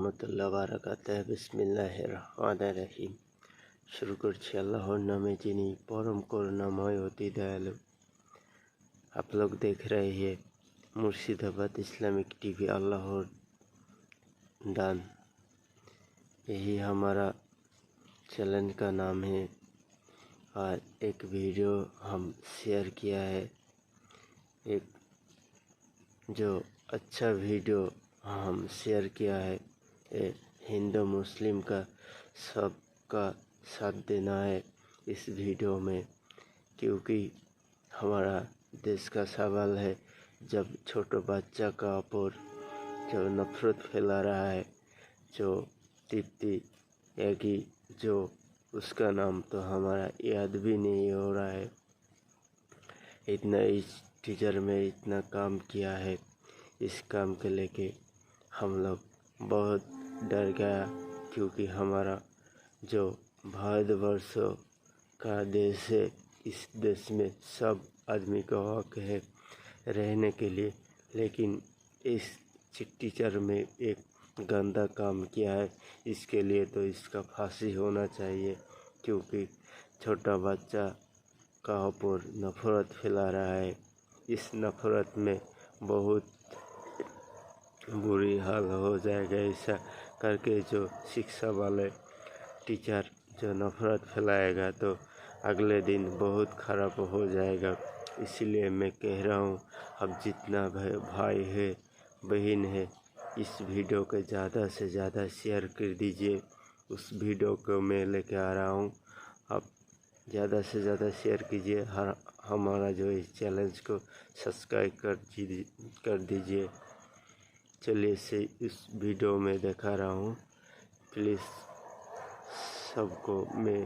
রহমতুল্লাহ বারাকাতুহু। বিসমিল্লাহির রহমানির রহিম। শুরু করছি আল্লাহর नामे যিনি परम करुणामय अति दयालु। आप लोग देख रहे हैं मुर्शिदाबाद इस्लामिक टीवी अल्लाहर दान। यही हमारा चैनल का नाम है और एक वीडियो हम शेयर किया है। एक जो अच्छा वीडियो हम शेयर किया है, ये हिंदू मुस्लिम का सबका साथ देना है इस वीडियो में, क्योंकि हमारा देश का सवाल है। जब छोटा बच्चा का ऊपर जो नफरत फैला रहा है, जो तृप्ति यागी, जो उसका नाम तो हमारा याद भी नहीं हो रहा है। इतना इस टीचर में इतना काम किया है, इस काम के लेके हम लोग बहुत डर गया, क्योंकि हमारा जो भारतवर्ष का देश है, इस देश में सब आदमी का हक है रहने के लिए। लेकिन इस टीचर में एक गंदा काम किया है, इसके लिए तो इसका फांसी होना चाहिए, क्योंकि छोटा बच्चा का ऊपर नफरत फैला रहा है। इस नफरत में बहुत बुरी हाल हो जाएगा। ऐसा करके जो शिक्षा वाले टीचर जो नफरत फैलाएगा तो अगले दिन बहुत ख़राब हो जाएगा। इसलिए मैं कह रहा हूँ, अब जितना भाई है बहन है, इस वीडियो को ज़्यादा से ज़्यादा शेयर कर दीजिए। उस वीडियो को मैं लेके आ रहा हूँ, आप ज़्यादा से ज़्यादा शेयर कीजिए। हमारा जो इस चैनल को सब्सक्राइब कर दीजिए। चलिए से इस वीडियो में दिखा रहा हूँ। प्लीज़ सबको मैं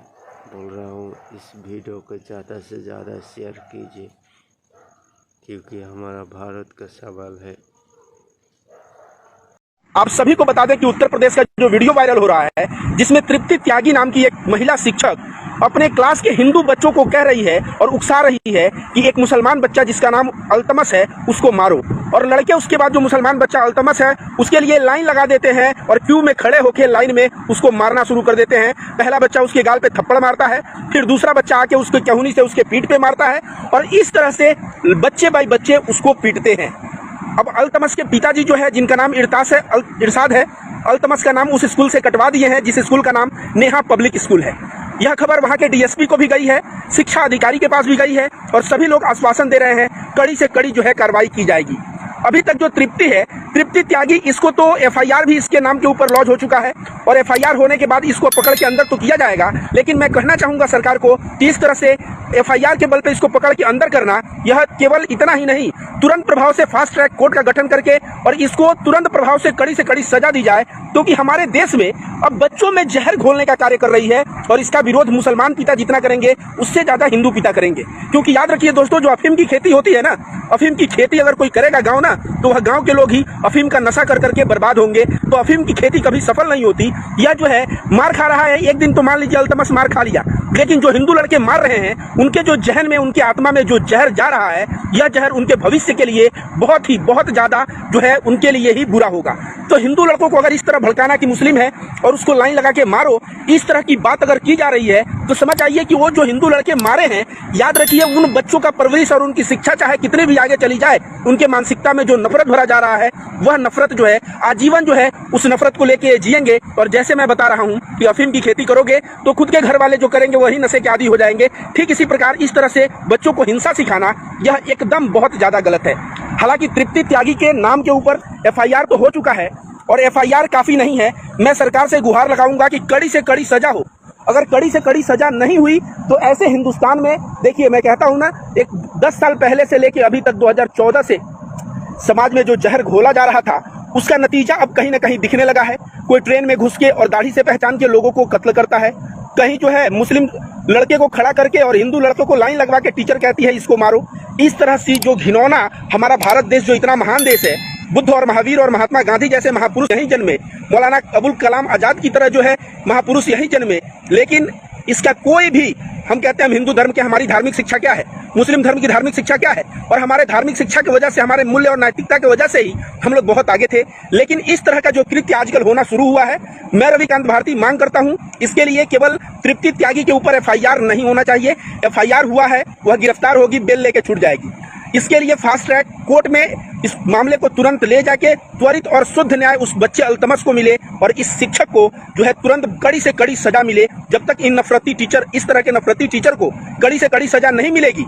बोल रहा हूँ, इस वीडियो को ज़्यादा से ज़्यादा शेयर कीजिए, क्योंकि हमारा भारत का सवाल है। आप सभी को बता दें कि उत्तर प्रदेश का जो वीडियो वायरल हो रहा है, जिसमें तृप्ति त्यागी नाम की एक महिला शिक्षक अपने क्लास के हिंदू बच्चों को कह रही है और उकसा रही है कि एक मुसलमान बच्चा जिसका नाम अल्तमस है उसको मारो, और लड़के उसके बाद जो मुसलमान बच्चा अल्तमस है उसके लिए लाइन लगा देते हैं और क्यू में खड़े होकर लाइन में उसको मारना शुरू कर देते हैं। पहला बच्चा उसके गाल पे थप्पड़ मारता है, फिर दूसरा बच्चा आके उसके चहुनी से उसके पीठ पे मारता है, और इस तरह से बच्चे बाई बच्चे उसको पीटते हैं। अब अल्तमस के पिताजी जो है, जिनका नाम इरशाद है, अल्तमस का नाम उस स्कूल से कटवा दिए हैं जिस स्कूल का नाम नेहा पब्लिक स्कूल है। यह खबर वहां के डीएसपी को भी गई है, शिक्षा अधिकारी के पास भी गई है, और सभी लोग आश्वासन दे रहे हैं कड़ी से कड़ी जो है कार्रवाई की जाएगी। अभी तक जो तृप्ति है, तृप्ति त्यागी, इसको तो एफआईआर भी इसके नाम के ऊपर लॉन्च हो चुका है, और एफआईआर होने के बाद इसको पकड़ के अंदर तो किया जाएगा। लेकिन मैं कहना चाहूंगा सरकार को कि इस तरह से एफआईआर के बल पे इसको पकड़ के अंदर करना, यह केवल इतना ही नहीं, तुरंत प्रभाव से फास्ट ट्रैक कोर्ट का गठन करके और इसको तुरंत प्रभाव से कड़ी सजा दी जाए, क्योंकि हमारे देश में अब बच्चों में जहर घोलने का कार्य कर रही है, और इसका विरोध मुसलमान पिता जितना करेंगे उससे ज्यादा हिंदू पिता करेंगे। क्योंकि याद रखिए दोस्तों, जो अफीम की खेती होती है ना, अफीम की खेती अगर कोई करेगा गाँव ना, तो वह गांव के लोग ही अफीम का नशा कर करके बर्बाद होंगे। तो अफीम की खेती कभी सफल नहीं होती। यह जो है मार खा रहा है, एक दिन तो मान लीजिए अल्तमस मार खा लिया, लेकिन जो हिंदू लड़के मार रहे हैं, उनके जो जहन में, उनकी आत्मा में जो जहर जा रहा है, यह जहर उनके भविष्य के लिए बहुत ज्यादा जो है उनके लिए ही बुरा होगा। तो हिंदू लड़कों को अगर इस तरह भड़काना कि मुस्लिम है और उसको लाइन लगा के मारो, इस तरह की बात अगर की जा रही है, तो समझ आइए कि वो जो हिंदू लड़के मारे हैं, याद रखिए उन बच्चों का परवरिश और उनकी शिक्षा चाहे कितनी भी आगे चली जाए, उनके मानसिकता में जो नफरत भरा जा रहा है, वह नफरत जो है आजीवन जो है उस नफरत को लेके जिएंगे। और जैसे मैं बता रहा हूं कि अफीम की खेती करोगे तो खुद के घर वाले जो करेंगे वही नशे के आदी हो जाएंगे। ठीक इसी प्रकार इस तरह से बच्चों को हिंसा सिखाना, यह एकदम बहुत ज्यादा गलत है। हालांकि तृप्ति त्यागी के नाम के ऊपर एफआईआर तो हो चुका है, और एफआईआर काफी नहीं है। मैं सरकार से गुहार लगाऊंगा कि कड़ी से कड़ी सजा हो। अगर कड़ी से कड़ी सजा नहीं हुई तो ऐसे हिंदुस्तान में, देखिए मैं कहता हूं ना, एक 10 साल पहले से लेके अभी तक 2014 से समाज में जो जहर घोला जा रहा था, उसका नतीजा अब कहीं ना कहीं दिखने लगा है। कोई ट्रेन में घुस के और दाढ़ी से पहचान के लोगों को कत्ल करता है, कहीं जो है मुस्लिम लड़के को खड़ा करके और हिंदू लड़कों को लाइन लगवा के टीचर कहती है इसको मारो। इस तरह से जो घिनौना, हमारा भारत देश जो इतना महान देश है, बुद्ध और महावीर और महात्मा गांधी जैसे महापुरुष यहीं जन्मे, मौलाना अबुल कलाम आजाद की तरह जो है महापुरुष यहीं जन्मे, लेकिन इसका कोई भी, हम कहते हैं हम हिंदू धर्म के, हमारी धार्मिक शिक्षा क्या है, मुस्लिम धर्म की धार्मिक शिक्षा क्या है, और हमारे धार्मिक शिक्षा की वजह से, हमारे मूल्य और नैतिकता की वजह से ही हम लोग बहुत आगे थे। लेकिन इस तरह का जो कृत्य आजकल होना शुरू हुआ है, मैं रविकांत भारती मांग करता हूं, इसके लिए केवल तृप्ति त्यागी के ऊपर FIR नहीं होना चाहिए। FIR हुआ है, वह गिरफ्तार होगी, बेल लेके छूट जाएगी। इसके लिए फास्ट ट्रैक कोर्ट में इस मामले को तुरंत ले जाके त्वरित और शुद्ध न्याय उस बच्चे अल्तमस को मिले और इस शिक्षक को जो है तुरंत कड़ी से कड़ी सजा मिले। जब तक इन नफरती टीचर, इस तरह के नफरती टीचर को कड़ी से कड़ी सजा नहीं मिलेगी,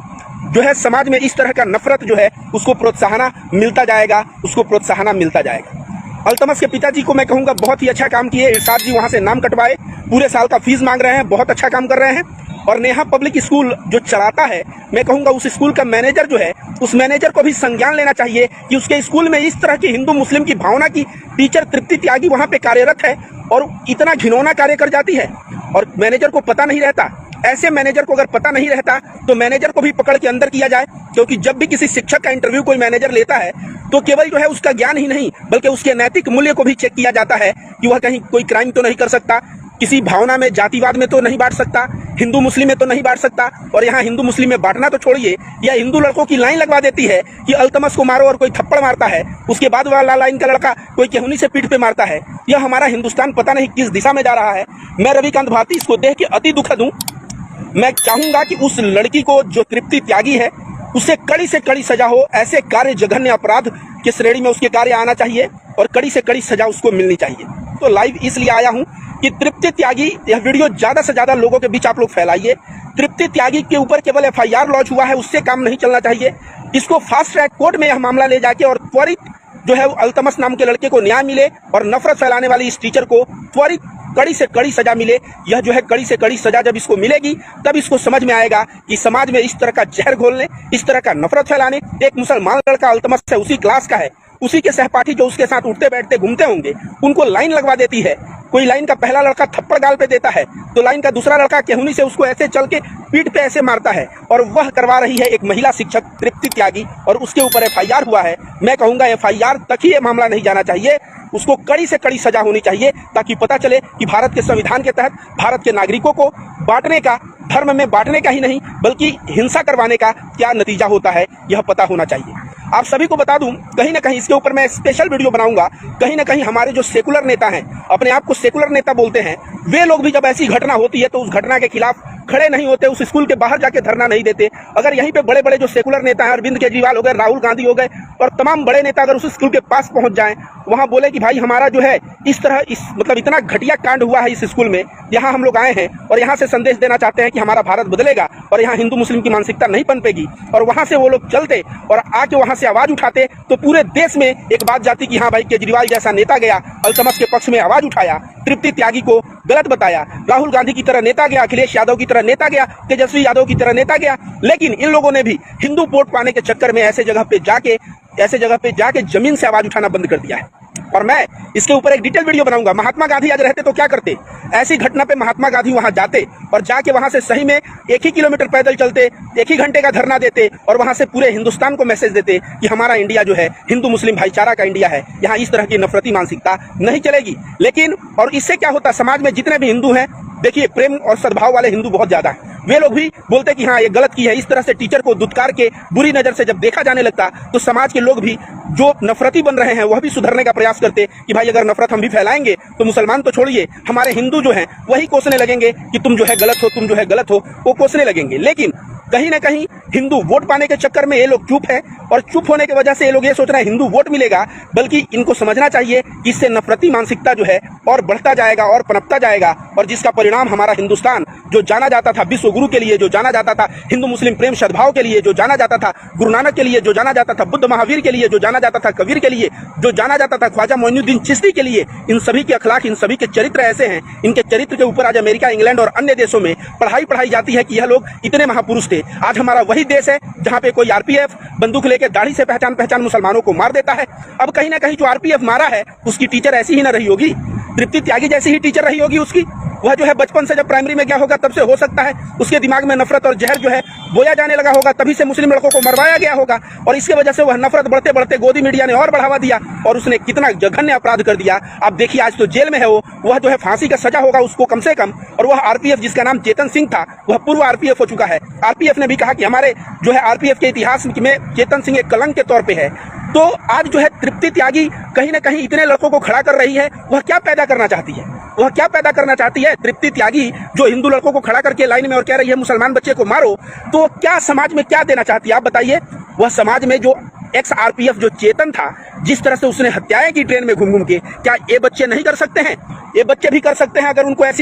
जो है समाज में इस तरह का नफरत जो है उसको प्रोत्साहन मिलता जाएगा, उसको प्रोत्साहन मिलता जाएगा। अल्तमस के पिताजी को मैं कहूंगा बहुत ही अच्छा काम किए, इरशाद जी वहां से नाम कटवाए, पूरे साल का फीस मांग रहे हैं, बहुत अच्छा काम कर रहे हैं। और नेहा पब्लिक स्कूल जो चलाता है, मैं कहूंगा उस स्कूल का मैनेजर जो है, उस मैनेजर को भी संज्ञान लेना चाहिए कि उसके स्कूल में इस तरह की हिंदू मुस्लिम की भावना की टीचर तृप्ति त्यागी वहां पे कार्यरत है और इतना घिनौना कार्य कर जाती है और मैनेजर को पता नहीं रहता। ऐसे मैनेजर को अगर पता नहीं रहता तो मैनेजर को भी पकड़ के अंदर किया जाए, क्योंकि जब भी किसी शिक्षक का इंटरव्यू कोई मैनेजर लेता है तो केवल जो है उसका ज्ञान ही नहीं बल्कि उसके नैतिक मूल्य को भी चेक किया जाता है कि वह कहीं कोई क्राइम तो नहीं कर सकता, किसी भावना में, जातिवाद में तो नहीं बांट सकता, हिंदू मुस्लिम में तो नहीं बांट सकता। और यहाँ हिंदू मुस्लिम में बांटना तो छोड़िए, या हिंदू लड़कों की लाइन लगवा देती है कि अल्तमस को मारो और कोई थप्पड़ मारता है, उसके बाद वाला लाइन का लड़का कोई केहूनी से पीठ पे मारता है। यह हमारा हिंदुस्तान पता नहीं किस दिशा में जा रहा है। मैं रविकांत भारती इसको देख के अति दुखद हूँ। मैं चाहूंगा कि उस लड़की को जो तृप्ति त्यागी है उसे कड़ी से कड़ी सजा हो। ऐसे कार्य, जघन्य अपराध की श्रेणी में उसके कार्य आना चाहिए और कड़ी से कड़ी सजा उसको मिलनी चाहिए। तो लाइव इसलिए आया हूं कि तृप्ति त्यागी, यह वीडियो ज्यादा से ज्यादा लोगों के बीच आप लोग फैलाइए। तृप्ति त्यागी के ऊपर केवल FIR लॉन्च हुआ है, उससे काम नहीं चलना चाहिए। इसको फास्ट ट्रैक कोर्ट में यह मामला ले जाके और त्वरित जो है अल्तमस नाम के लड़के को न्याय मिले और नफरत फैलाने वाली इस टीचर को त्वरित कड़ी से कड़ी सजा मिले। यह जो है कड़ी से कड़ी सजा जब इसको मिलेगी तब इसको समझ में आएगा कि समाज में इस तरह का जहर घोलने, इस तरह का नफरत फैलाने, एक मुसलमान लड़का अल्तमस है, उसी क्लास का है, उसी के सहपाठी जो उसके साथ उठते बैठते घूमते होंगे, उनको लाइन लगवा देती है। कोई लाइन का पहला लड़का थप्पड़ गाल पे देता है तो लाइन का दूसरा लड़का केहूनी से उसको ऐसे चल के पीठ पे ऐसे मारता है, और वह करवा रही है एक महिला शिक्षक तृप्ति त्यागी, और उसके ऊपर FIR हुआ है। मैं कहूंगा FIR तक ही ये मामला नहीं जाना चाहिए, उसको कड़ी से कड़ी सजा होनी चाहिए ताकि पता चले कि भारत के संविधान के तहत भारत के नागरिकों को बांटने का, धर्म में बांटने का ही नहीं बल्कि हिंसा करवाने का क्या नतीजा होता है, यह पता होना चाहिए। आप सभी को बता दूं, कहीं ना कहीं इसके ऊपर मैं स्पेशल वीडियो बनाऊंगा। कहीं ना कहीं हमारे जो सेकुलर नेता हैं, अपने आप को सेकुलर नेता बोलते हैं, वे लोग भी जब ऐसी घटना होती है तो उस घटना के खिलाफ खड़े नहीं होते, उस स्कूल के बाहर जाके धरना नहीं देते। अगर यहीं पे बड़े बड़े जो सेकुलर नेता हैं, अरविंद केजरीवाल हो गए, राहुल गांधी हो गए और तमाम बड़े नेता अगर उस स्कूल के पास पहुंच जाएं, वहां बोले कि भाई हमारा जो है इस तरह मतलब इतना घटिया कांड हुआ है इस स्कूल में, यहाँ हम लोग आए हैं और यहाँ से संदेश देना चाहते हैं कि हमारा भारत बदलेगा और यहाँ हिंदू मुस्लिम की मानसिकता नहीं पनपेगी, और वहां से वो लोग चलते और आके वहां से आवाज उठाते तो पूरे देश में एक बात जाती कि हाँ भाई केजरीवाल जैसा नेता गया, अल्तमस के पक्ष में आवाज उठाया, तृप्ति त्यागी को गलत बताया, राहुल गांधी की तरह नेता गया, अखिलेश यादव की तरह नेता गया, तेजस्वी यादव की तरह नेता गया। लेकिन इन लोगों ने भी हिंदू वोट पाने के चक्कर में ऐसे जगह पे जाके जमीन से आवाज उठाना बंद कर दिया है। और मैं इसके ऊपर एक डिटेल वीडियो बनाऊंगा। महात्मा गांधी आज रहते तो क्या करते, ऐसी घटना पे महात्मा गांधी वहां जाते और जाके वहां से सही में 1 ही किलोमीटर पैदल चलते, 1 ही घंटे का धरना देते और वहां से पूरे हिंदुस्तान को मैसेज देते कि हमारा इंडिया जो है हिंदू मुस्लिम भाईचारा का इंडिया है, यहाँ इस तरह की नफरती मानसिकता नहीं चलेगी। लेकिन और इससे क्या होता, समाज में जितने भी हिंदू हैं, देखिए प्रेम और सद्भाव वाले हिंदू बहुत ज्यादा हैं, वे लोग भी बोलते कि हाँ ये गलत की है। इस तरह से टीचर को दुत्कार के बुरी नजर से जब देखा जाने लगता तो समाज के लोग भी जो नफरती बन रहे हैं वह भी सुधरने का प्रयास करते कि भाई अगर नफरत हम भी फैलाएंगे तो मुसलमान तो छोड़िए, हमारे हिंदू जो हैं वही कोसने लगेंगे कि तुम जो है गलत हो, तुम जो है गलत हो, वो कोसने लगेंगे। लेकिन कहीं ना कहीं हिंदू वोट पाने के चक्कर में ये लोग चुप है, और चुप होने की वजह से ये लोग ये सोच रहे हैं हिंदू वोट मिलेगा, बल्कि इनको समझना चाहिए कि इससे नफरती मानसिकता जो है और बढ़ता जाएगा और पनपता जाएगा, और जिसका परिणाम हमारा हिंदुस्तान जो जाना जाता था विश्व गुरु के लिए, जो जाना जाता था हिंदू मुस्लिम प्रेम सद्भाव के लिए, जो जाना जाता था गुरु नानक के लिए, जो जाना जाता था बुद्ध महावीर के लिए, जो जाना जाता था कबीर के लिए, जो जाना जाता था ख्वाजा मोइनुद्दीन चिश्ती के लिए, इन सभी के अखलाक, इन सभी के चरित्र ऐसे हैं, इनके चरित्र के ऊपर आज अमेरिका, इंग्लैंड और अन्य देशों में पढ़ाई जाती है कि यह लोग इतने महापुरुष थे। आज हमारा वही देश है जहां पे कोई आरपीएफ बंदूक लेके दाढ़ी से पहचान मुसलमानों को मार देता है। अब कहीं ना कहीं जो आरपीएफ मारा है उसकी टीचर ऐसी ही ना रही होगी, तृप्ति त्यागी जैसी ही टीचर रही होगी उसकी। वह जो है बचपन से जब प्राइमरी में गया होगा तब से हो सकता है उसके दिमाग में नफरत और जहर जो है बोया जाने लगा होगा, तभी से मुस्लिम लड़कों को मरवाया गया होगा और इसके वजह से वह नफरत बढ़ते बढ़ते गोदी मीडिया ने और बढ़ावा दिया और उसने कितना जघन्य अपराध कर दिया। आप देखिए आज तो जेल में है वह जो है फांसी का सजा होगा उसको कम से कम। और वह आरपीएफ जिसका नाम चेतन सिंह था वह पूर्व आरपीएफ हो चुका है। आरपीएफ ने भी कहा कि हमारे जो है आरपीएफ के इतिहास में चेतन सिंह एक कलंक के तौर पे है। तो आज जो है तृप्ति त्यागी कहीं ना कहीं इतने लड़कों को खड़ा कर रही है। वह क्या पैदा करना चाहती है? वह क्या पैदा करना चाहती है तृप्ति त्यागी जो हिंदू लड़कों को खड़ा करके लाइन में और कह रही है मुसलमान बच्चे को मारो? तो क्या समाज में क्या देना चाहती है आप बताइए? वह समाज में जो एक्स आरपीएफ जो चेतन था, जिस तरह से उसने हत्याएं की ट्रेन में घूम घूम के, क्या ये बच्चे नहीं कर सकते हैं? ये बच्चे भी कर सकते हैं अगर उनको ऐसी